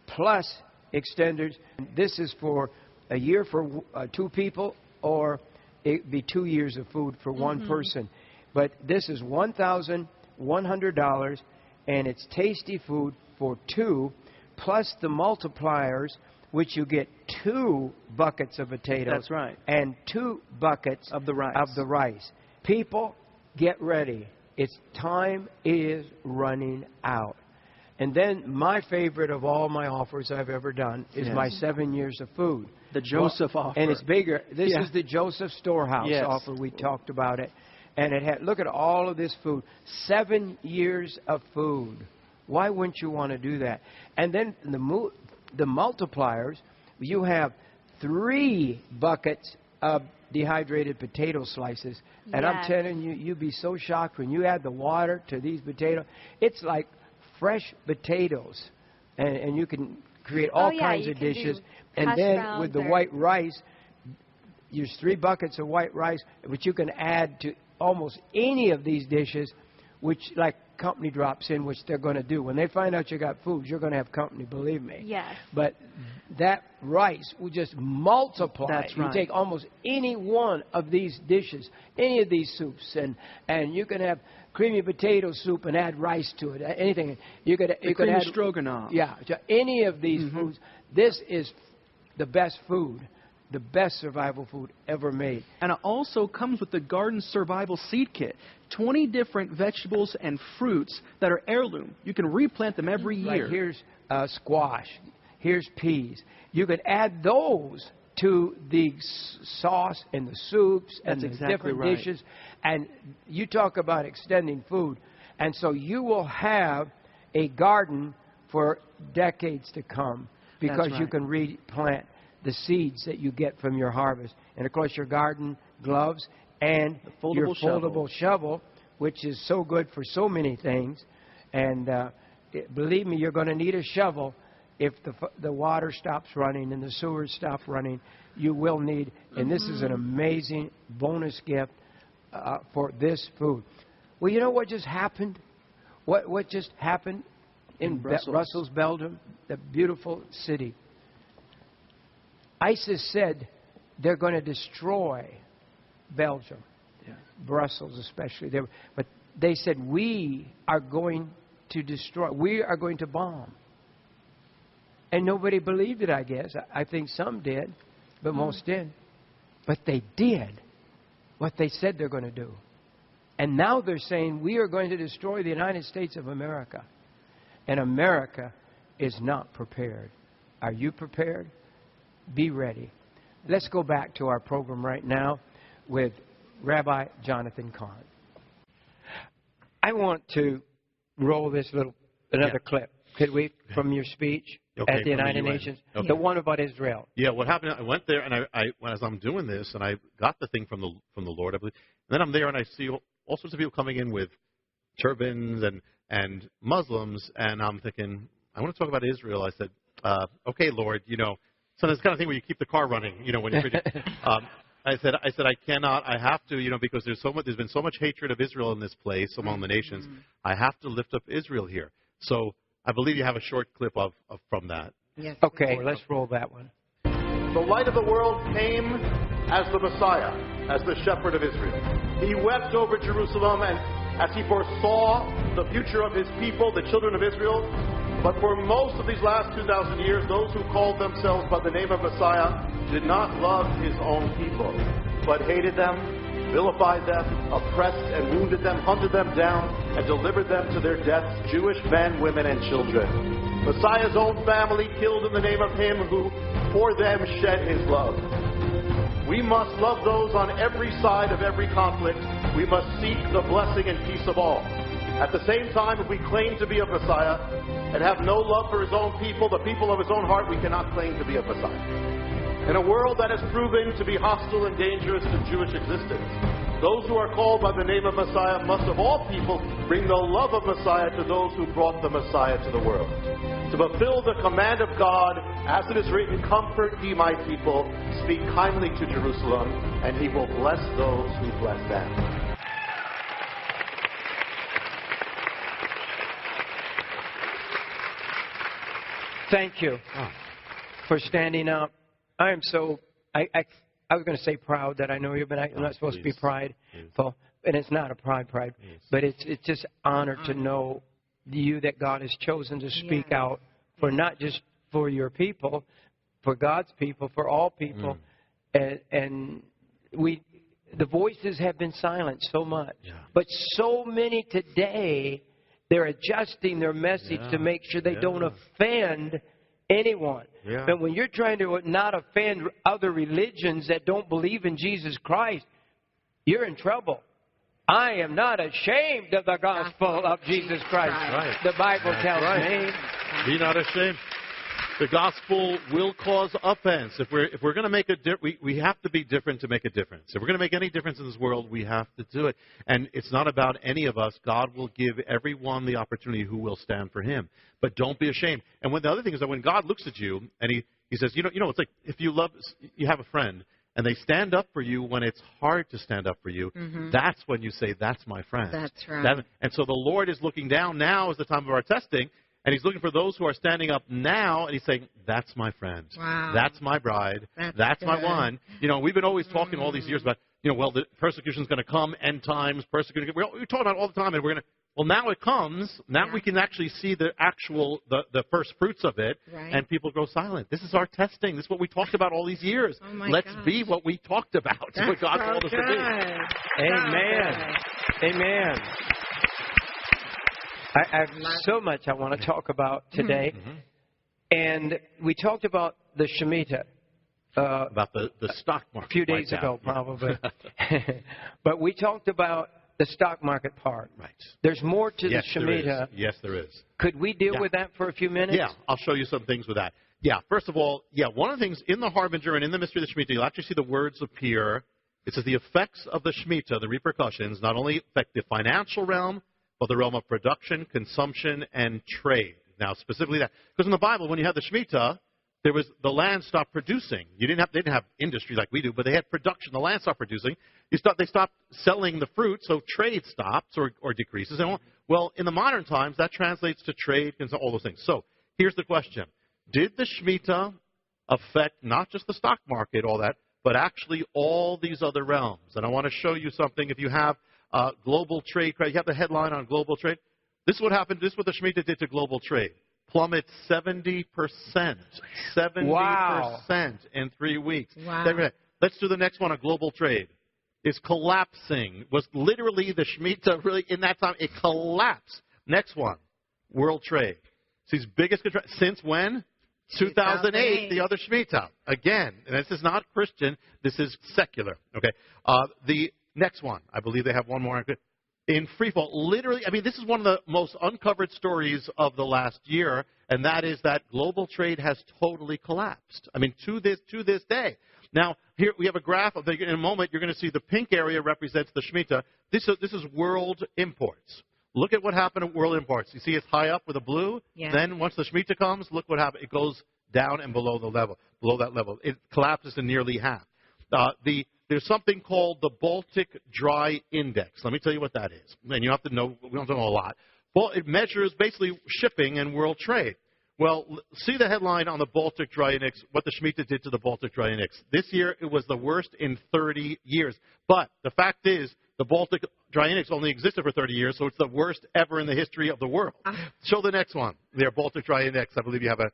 plus extenders. This is for a year for 2 people, or it'd be 2 years of food for one person. But this is $1,100, and it's tasty food for 2, plus the multipliers, which you get 2 buckets of potatoes. That's right. And 2 buckets of the rice. People, get ready. It's time is running out. And then my favorite of all my offers I've ever done is my 7 years of food. The Joseph offer. And it's bigger. This is the Joseph Storehouse offer. We talked about it. And it had, look at all of this food. 7 years of food. Why wouldn't you want to do that? And then the multipliers, you have 3 buckets of dehydrated potato slices. And I'm telling you, you'd be so shocked when you add the water to these potatoes. It's like fresh potatoes. And you can create all kinds of dishes. And then with the white rice, use 3 buckets of white rice, which you can add to almost any of these dishes, which like company drops in, which they're going to do. When they find out you got food, you're going to have company, believe me. Yes. But that rice will just multiply. That's right. You take almost any one of these dishes, any of these soups, and you can have creamy potato soup and add rice to it. Anything. You could add stroganoff. Yeah. Any of these foods. This is the best food. The best survival food ever made. And it also comes with the Garden Survival Seed Kit. 20 different vegetables and fruits that are heirloom. You can replant them every year. Like here's squash. Here's peas. You could add those to the sauce and the soups and the different dishes. And you talk about extending food. And so you will have a garden for decades to come because you can replant the seeds that you get from your harvest. And, of course, your garden gloves and your foldable shovel, which is so good for so many things. And believe me, you're going to need a shovel if the water stops running and the sewers stop running. You will need, and this is an amazing bonus gift for this food. Well, you know what just happened? What just happened in Brussels, Belgium, the beautiful city? ISIS said they're going to destroy Belgium, Brussels especially. But they said, we are going to destroy, we are going to bomb. And nobody believed it, I guess. I think some did, but most didn't. But they did what they said they're going to do. And now they're saying, we are going to destroy the United States of America. And America is not prepared. Are you prepared? Be ready. Let's go back to our program right now with Rabbi Jonathan Cahn. I want to roll this another clip, could we, from your speech at the United Nations, the one about Israel. Yeah, what happened? I went there, and I as I'm doing this, and I got the thing from the Lord, I believe. And then I'm there, and I see all sorts of people coming in with turbans and Muslims, and I'm thinking, I want to talk about Israel. I said, okay, Lord, So it's the kind of thing where you keep the car running, when you're preaching. I said, I cannot. I have to, because there's been so much hatred of Israel in this place among the nations. I have to lift up Israel here. So I believe you have a short clip from that. Yes. Okay, let's roll that one. The light of the world came as the Messiah, as the shepherd of Israel. He wept over Jerusalem, and as he foresaw the future of his people, the children of Israel. But for most of these last 2,000 years, those who called themselves by the name of Messiah did not love his own people, but hated them, vilified them, oppressed and wounded them, hunted them down, and delivered them to their deaths, Jewish men, women, and children. Messiah's own family killed in the name of him who for them shed his love. We must love those on every side of every conflict. We must seek the blessing and peace of all. At the same time, if we claim to be a Messiah and have no love for his own people, the people of his own heart, we cannot claim to be a Messiah. In a world that has proven to be hostile and dangerous to Jewish existence, those who are called by the name of Messiah must of all people bring the love of Messiah to those who brought the Messiah to the world. To fulfill the command of God, as it is written, comfort ye my people, speak kindly to Jerusalem, and he will bless those who bless them. Thank you for standing up. I am so, I was going to say proud that I know you, but I'm not supposed to be prideful. And it's not a pride, but it's just honor to know you that God has chosen to speak out for not just for your people, for God's people, for all people. And we, the voices have been silenced so much. Yeah. But so many today, they're adjusting their message to make sure they don't offend anyone. Yeah. But when you're trying to not offend other religions that don't believe in Jesus Christ, you're in trouble. I am not ashamed of the gospel of Jesus Christ. Right. The Bible tells me. Be not ashamed. The gospel will cause offense. If we're going to make we have to be different to make a difference. If we're going to make any difference in this world, we have to do it. And it's not about any of us. God will give everyone the opportunity who will stand for Him. But don't be ashamed. And the other thing is that when God looks at you and He says, you know, it's like if you have a friend and they stand up for you when it's hard to stand up for you. Mm-hmm. That's when you say, "That's my friend." That's right. And so the Lord is looking down. Now is the time of our testing. And He's looking for those who are standing up now, and He's saying, "That's my friend. Wow. That's my bride. That's my one." You know, we've been always talking all these years about, the persecution's going to come, end times, persecution. We're talking about it all the time, and we're going to. Well, now it comes. Now we can actually see the first fruits of it, and people go silent. This is our testing. This is what we talked about all these years. Oh my Let's gosh. be what we talked about. That's what God so called us to be. Amen. Amen. I have so much I want to talk about today. Mm-hmm. And we talked about the Shemitah. About the stock market. A few days ago, probably. But we talked about the stock market part. Right. There's more to the Shemitah. Yes, there is. Could we deal with that for a few minutes? Yeah, I'll show you some things with that. Yeah, first of all, one of the things in the Harbinger and in the Mystery of the Shemitah, you'll actually see the words appear. It says the effects of the Shemitah, the repercussions, not only affect the financial realm, but the realm of production, consumption, and trade. Now, specifically that. Because in the Bible, when you had the Shemitah, the land stopped producing. They didn't have industry like we do, but they had production. The land stopped producing. They stopped selling the fruit, so trade stops or decreases. And well, in the modern times, that translates to trade and all those things. So here's the question. Did the Shemitah affect not just the stock market, all that, but actually all these other realms? And I want to show you something. If you have global trade, you have the headline on global trade. This is what happened. This is what the Shemitah did to global trade. Plummet 70%. 70% in 3 weeks. Wow. Let's do the next one on global trade. It's collapsing. Was literally the Shemitah really in that time? It collapsed. Next one, world trade. It's his biggest since when? 2008, the other Shemitah. Again, and this is not Christian. This is secular. Okay. The next one, I believe they have one more. In free fall, literally, this is one of the most uncovered stories of the last year, and that is that global trade has totally collapsed. To this day. Now, here we have a graph. In a moment, you're going to see the pink area represents the Shemitah. This is world imports. Look at what happened at world imports. You see it's high up with a blue. Yeah. Then once the Shemitah comes, look what happens. It goes down and below that level. It collapses to nearly half. There's something called the Baltic Dry Index. Let me tell you what that is. And you have to know, we don't know a lot. Well, it measures basically shipping and world trade. Well, see the headline on the Baltic Dry Index, what the Shemitah did to the Baltic Dry Index. This year, it was the worst in 30 years. But the fact is, the Baltic Dry Index only existed for 30 years, so it's the worst ever in the history of the world. Show the next one. Their Baltic Dry Index, I believe you have an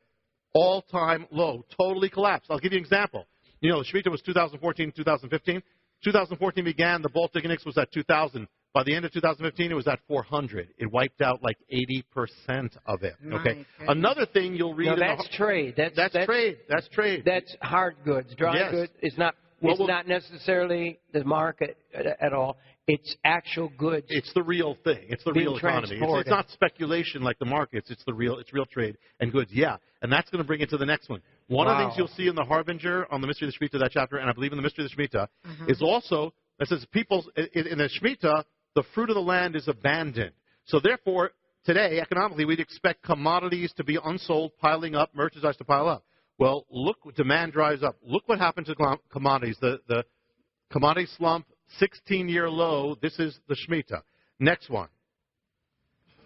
all-time low, totally collapsed. I'll give you an example. The Shemitah was 2014, 2015. 2014 began, the Baltic Index was at 2,000. By the end of 2015, it was at 400. It wiped out like 80% of it. Okay. Another thing you'll read. No, that's trade. That's trade. That's trade. That's hard goods. Dry goods is not. It's not necessarily the market at all. It's actual goods. It's the real thing. It's the real economy. It's not speculation like the markets. It's real trade and goods. Yeah, and that's going to bring it to the next one. One of the things you'll see in the Harbinger on the Mystery of the Shemitah, that chapter, and I believe in the Mystery of the Shemitah, is also that says in the Shemitah, the fruit of the land is abandoned. So therefore, today economically, we'd expect commodities to be unsold, piling up, merchandise to pile up. Well, look, demand drives up. Look what happened to commodities. The commodity slump, 16-year low. This is the Shemitah. Next one.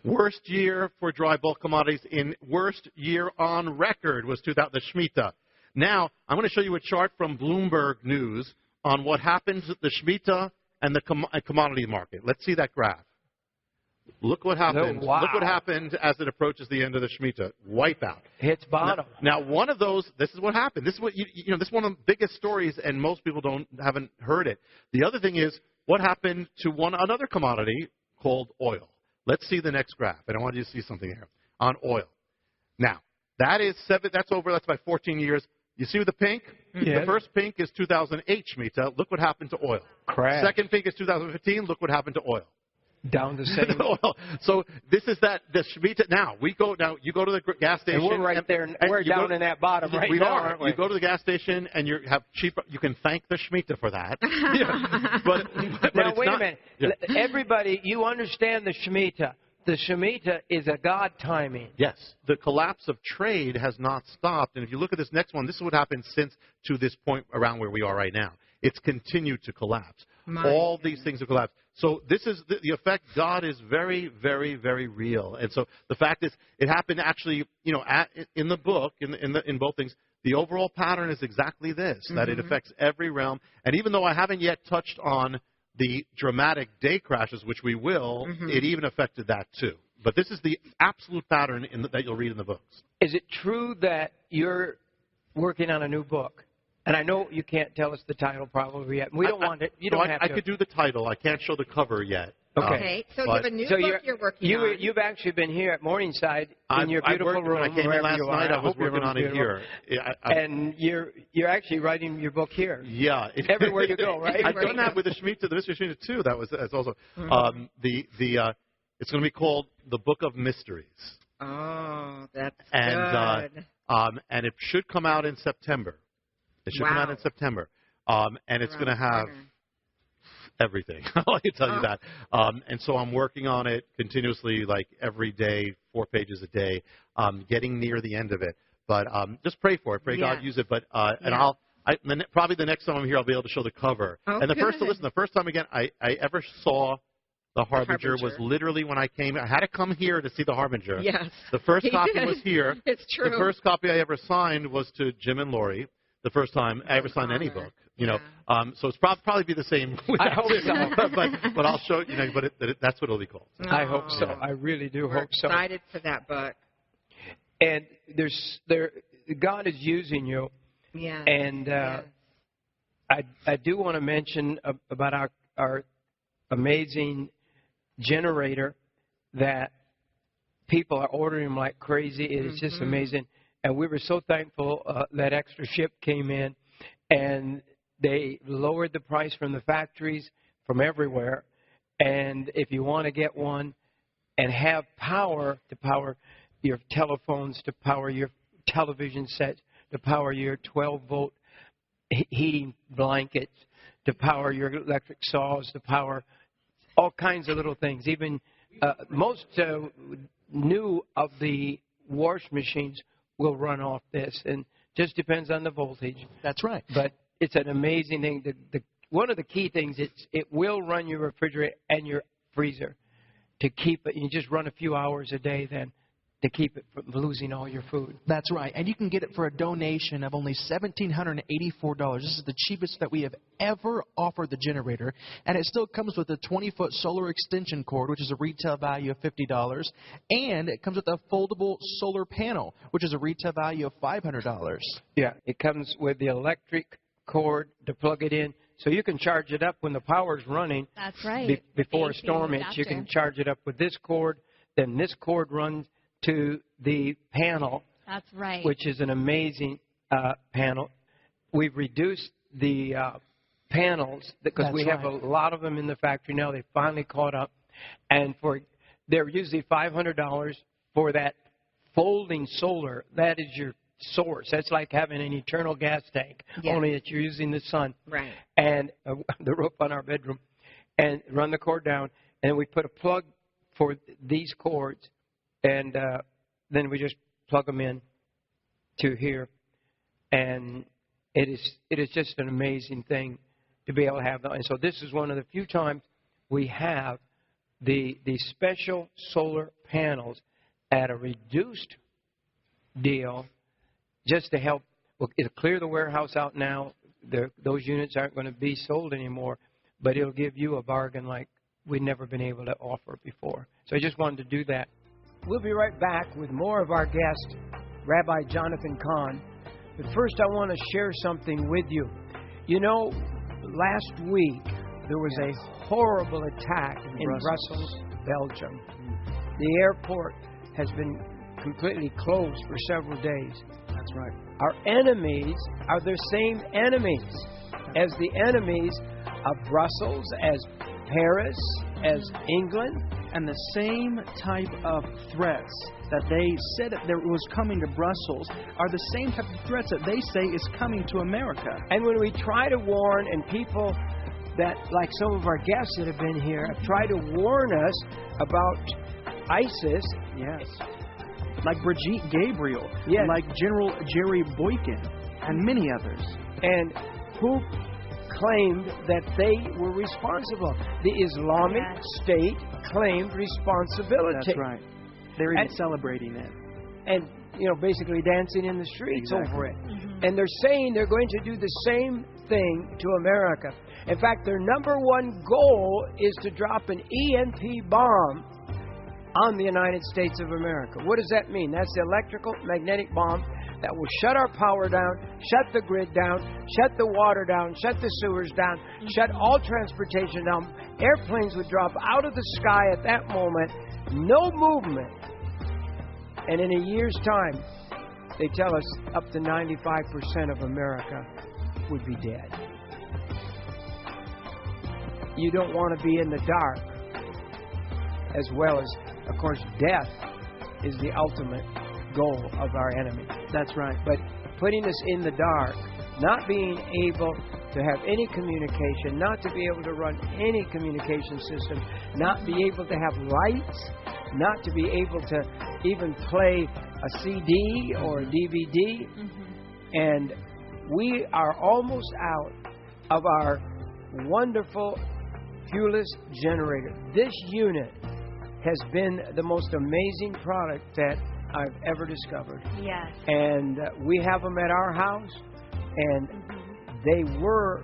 Worst year for dry bulk commodities worst year on record was the Shemitah. Now, I'm going to show you a chart from Bloomberg News on what happens at the Shemitah and the commodity market. Let's see that graph. Look what happened. Oh, wow. Look what happened as it approaches the end of the Shemitah. Wipeout. Hits bottom. Now, one of those. This is what happened. This is what you know. This is one of the biggest stories, and most people haven't heard it. The other thing is what happened to another commodity called oil. Let's see the next graph, and I want you to see something here on oil. Now, that's by 14 years. You see the pink? Yes. The first pink is 2008 Shemitah. Look what happened to oil. Crash. Second pink is 2015. Look what happened to oil. Down the same. Oil. So this is the Shemitah. Now you go to the gas station. And we're right there. And we're down in that bottom right we now, are. aren't we? You go to the gas station and you have cheap. You can thank the Shemitah for that. but now it's wait not, a minute. Yeah. Everybody, you understand the Shemitah. The Shemitah is a God timing. Yes, the collapse of trade has not stopped. And if you look at this next one, this is what happened since to this point around where we are right now. It's continued to collapse. All these things have collapsed. So this is the effect. God is very, very, very real. And so the fact is, it happened actually, in the book, in both things. The overall pattern is exactly this: that it affects every realm. And even though I haven't yet touched on the dramatic day crashes, which we will, it even affected that too. But this is the absolute pattern that you'll read in the books. Is it true that you're working on a new book? And I know you can't tell us the title probably yet. We don't want it. You don't have to. I could do the title. I can't show the cover yet. Okay. So you have a new book you're working on. You've actually been here at Morningside in your beautiful room. When I came in last night, I was working on it here. And you're actually writing your book here. Yeah. Everywhere you go, right? I've done that with the Shemitah, the Mystery of Ishmael too. That's also it's going to be called The Book of Mysteries. Oh, that's good. And it should come out in September. It should come out in September. And it's going to have everything. I can tell you that. And so I'm working on it continuously, like every day, 4 pages a day, getting near the end of it. But just pray for it. Pray God use it. But and probably the next time I'm here, I'll be able to show the cover. Oh, and the first time again I ever saw The Harbinger was literally when I came. I had to come here to see The Harbinger. Yes. The first copy was here. It's true. The first copy I ever signed was to Jim and Lori. The first time I ever signed any book, so it's probably be the same. I hope so. but I'll show you. But that's what it'll be called. I hope so. I really do hope so. We're excited for that book. And God is using you. Yeah. And I do want to mention about our amazing generator that people are ordering them like crazy. It is just amazing. And we were so thankful that extra ship came in, and they lowered the price from the factories, from everywhere. And if you want to get one and have power to power your telephones, to power your television sets, to power your 12-volt heating blankets, to power your electric saws, to power all kinds of little things. Even most new of the wash machines will run off this, and just depends on the voltage. That's right. But it's an amazing thing. One of the key things, it will run your refrigerator and your freezer to keep it. You just run a few hours a day then to keep it from losing all your food. That's right. And you can get it for a donation of only $1,784. This is the cheapest that we have ever offered the generator. And it still comes with a 20-foot solar extension cord, which is a retail value of $50. And it comes with a foldable solar panel, which is a retail value of $500. Yeah, it comes with the electric cord to plug it in. So you can charge it up when the power's running. That's right. Before a storm hits, you can charge it up with this cord. Then this cord runs to the panel. That's right. Which is an amazing panel. We've reduced the panels because we have a lot of them in the factory now. They finally caught up. And they're usually $500 for that folding solar. That is your source. That's like having an eternal gas tank, only that you're using the sun. Right. And the roof on our bedroom. And run the cord down. And we put a plug for these cords. And then we just plug them in to here. And it is just an amazing thing to be able to have that. And so this is one of the few times we have the special solar panels at a reduced deal just to help. Well, it'll clear the warehouse out now. Those units aren't going to be sold anymore. But it'll give you a bargain like we'd never been able to offer before. So I just wanted to do that. We'll be right back with more of our guest, Rabbi Jonathan Cahn. But first I want to share something with you. You know, last week there was a horrible attack in Brussels, Belgium. The airport has been completely closed for several days. That's right. Our enemies are the same enemies as the enemies of Brussels, as Paris, as England. And the same type of threats that they said that was coming to Brussels are the same type of threats that they say is coming to America. And when we try to warn, and people that, like some of our guests that have been here, have tried to warn us about ISIS. Yes. Like Brigitte Gabriel. Yes. Like General Jerry Boykin. And many others. And who claimed that they were responsible? The Islamic State claimed responsibility. That's right. They're even celebrating it. And, you know, basically dancing in the streets over it. Mm-hmm. And they're saying they're going to do the same thing to America. In fact, their number one goal is to drop an EMP bomb on the United States of America. What does that mean? That's the electrical magnetic bomb that will shut our power down, shut the grid down, shut the water down, shut the sewers down, shut all transportation down. Airplanes would drop out of the sky at that moment, no movement. And in a year's time, they tell us up to 95% of America would be dead. You don't want to be in the dark, as well as, of course, death is the ultimate goal of our enemy. That's right. But putting us in the dark, not being able to have any communication, not to be able to run any communication system, not be able to have lights, not to be able to even play a CD or a DVD. And we are almost out of our wonderful fuelless generator. This unit has been the most amazing product that I've ever discovered. Yes. And we have them at our house, and they were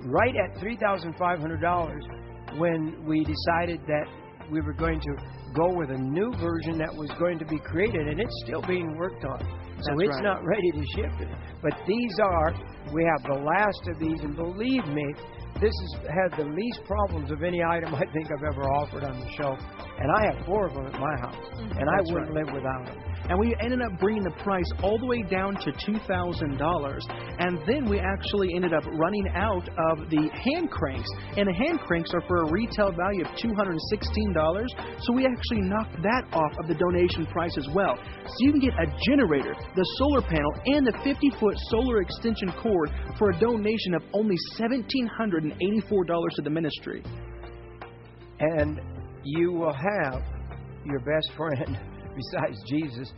right at $3,500 when we decided that we were going to go with a new version that was going to be created, and it's still being worked on. So it's not ready to ship it. But these are, we have the last of these, and believe me, this has had the least problems of any item I think I've ever offered on the show. And I have 4 of them at my house, and I wouldn't live without them. And we ended up bringing the price all the way down to $2,000. And then we actually ended up running out of the hand cranks. And the hand cranks are for a retail value of $216. So we actually knocked that off of the donation price as well. So you can get a generator, the solar panel, and the 50-foot solar extension cord for a donation of only $1,784 to the ministry. And you will have your best friend, besides Jesus,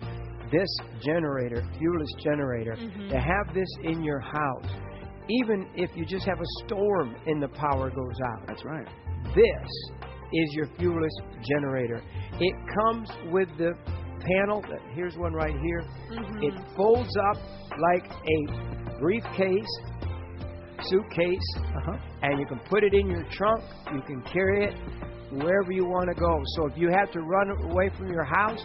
this generator, fuelless generator, to have this in your house. Even if you just have a storm and the power goes out. That's right. This is your fuelless generator. It comes with the panel. Here's one right here. It folds up like a briefcase, suitcase, and you can put it in your trunk. You can carry it wherever you want to go. So if you have to run away from your house,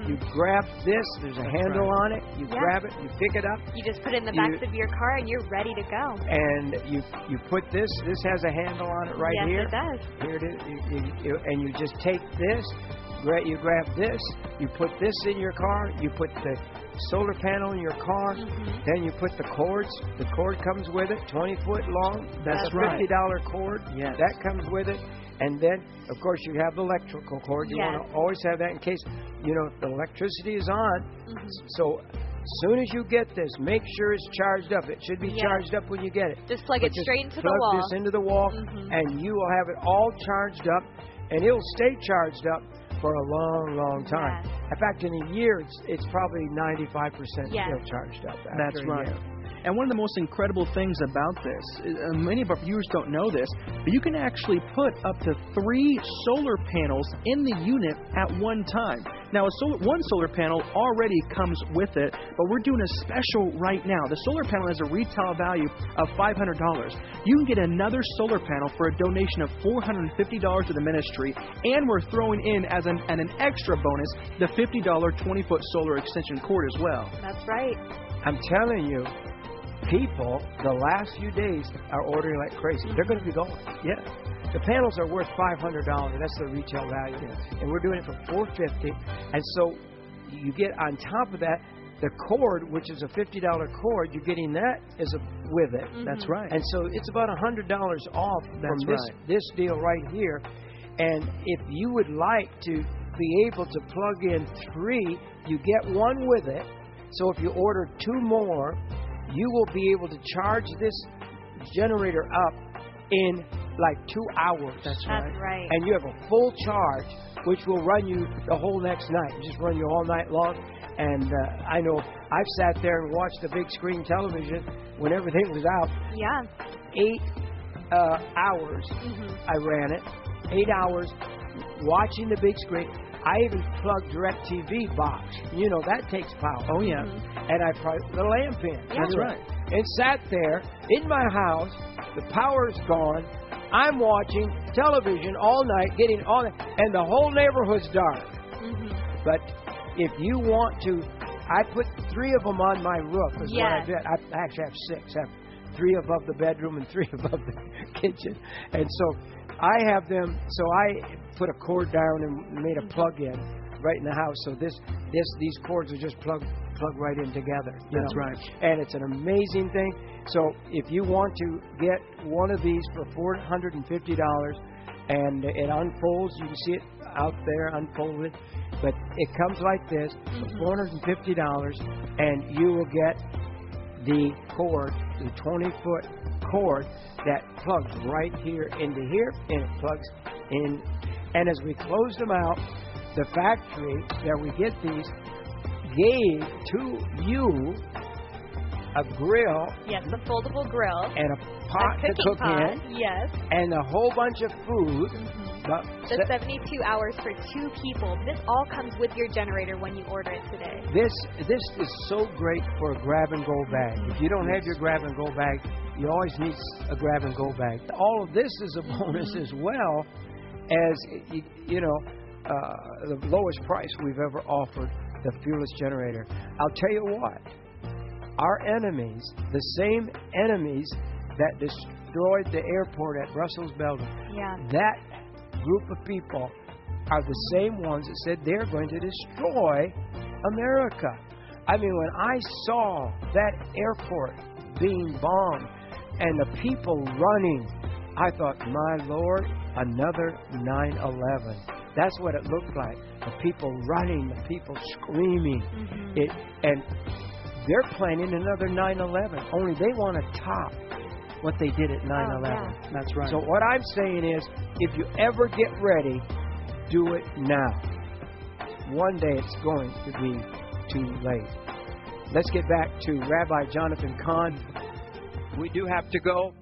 you grab this. There's a handle on it. You grab it. You pick it up. You just put it in the back of your car, and you're ready to go. And you put this. This has a handle on it right here. Yes, it does. Here it is. And you just take this. You grab this. You put this in your car. You put the solar panel in your car. Then you put the cords. The cord comes with it, 20-foot long. That's a right. $50 cord. Yes. That comes with it. And then, of course, you have the electrical cord. You want to always have that in case, if the electricity is on. So as soon as you get this, make sure it's charged up. It should be charged up when you get it. Just plug it straight into the wall. Plug this into the wall, and you will have it all charged up, and it'll stay charged up for a long, long time. In fact, in a year, it's probably 95% still charged up. That's right. And one of the most incredible things about this, many of our viewers don't know this, but you can actually put up to 3 solar panels in the unit at one time. Now, one solar panel already comes with it, but we're doing a special right now. The solar panel has a retail value of $500. You can get another solar panel for a donation of $450 to the ministry, and we're throwing in as an extra bonus the $50 20-foot solar extension cord as well. That's right. I'm telling you, people the last few days are ordering like crazy. They're going to be going. Yeah. The panels are worth $500. That's the retail value. Yes. And we're doing it for $450. And so you get on top of that the cord, which is a $50 cord. You're getting that with it. Mm-hmm. That's right. And so it's about $100 off from this deal right here. And if you would like to be able to plug in 3, you get one with it. So if you order 2 more, you will be able to charge this generator up in like 2 hours. That's right. And you have a full charge, which will run you the whole next night. Just run you all night long. And I know I've sat there and watched the big screen television when everything was out. Yeah. 8 hours I ran it. 8 hours watching the big screen. I even plugged DirecTV box. You know, that takes power. Oh, yeah. And I plugged the lamp in. That's right. And sat there in my house. The power's gone. I'm watching television all night, getting all that, and the whole neighborhood's dark. But if you want to, I put 3 of them on my roof. Is what I did. I actually have 6. I have 3 above the bedroom and 3 above the kitchen. And so I have them. So I put a cord down and made a plug-in right in the house. So these cords are just plug right in together. That's right. And it's an amazing thing. So if you want to get one of these for $450, and it unfolds, you can see it out there unfolded, but it comes like this for $450, and you will get the cord, the 20-foot cord that plugs right here into here, and it plugs in. And as we closed them out, the factory that we get these gave to you a grill. Yes, a foldable grill. And a pot to cook in. Yes. And a whole bunch of food. The 72 hours for 2 people. This all comes with your generator when you order it today. This is so great for a grab-and-go bag. If you don't have your grab-and-go bag, you always need a grab-and-go bag. All of this is a bonus as well as, the lowest price we've ever offered, the fuelless generator. I'll tell you what. Our enemies, the same enemies that destroyed the airport at Brussels, Belgium, that group of people are the same ones that said they're going to destroy America. I mean, when I saw that airport being bombed and the people running, I thought, my Lord, another 9/11. That's what it looked like. The people running, the people screaming. And they're planning another 9/11, only they want to top what they did at 9/11. That's right. So what I'm saying is, if you ever get ready, do it now. One day it's going to be too late. Let's get back to Rabbi Jonathan Cahn. We do have to go.